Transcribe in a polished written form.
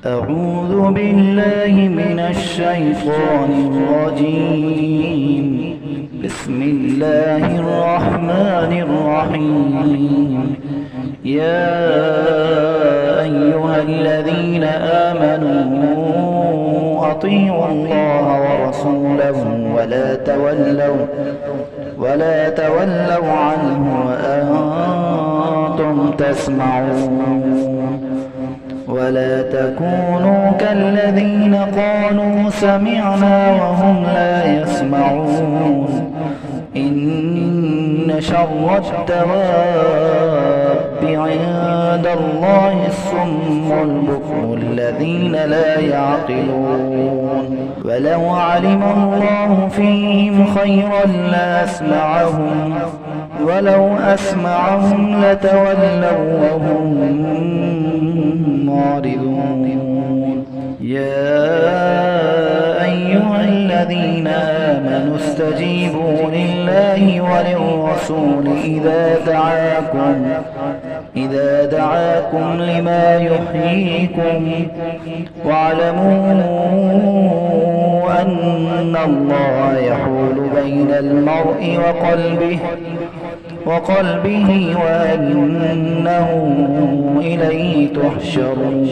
أعوذ بالله من الشيطان الرجيم. بسم الله الرحمن الرحيم. يا أيها الذين آمنوا أطيعوا الله ورسوله ولا تولوا عنه وأنتم تسمعون. ولا تكونوا كالذين قالوا سمعنا وهم لا يسمعون. إن شر الدواب عند الله الصم البكم الذين لا يعقلون. ولو علم الله فيهم خيرا لأسمعهم ولو أسمعهم لتولوا وهم معرضون. يا أيها الذين آمنوا استجيبوا لله وللرسول إذا دعاكم لما يحييكم واعلموا أن الله يحول بين المرء وقلبه وأنه إليه تحشرون.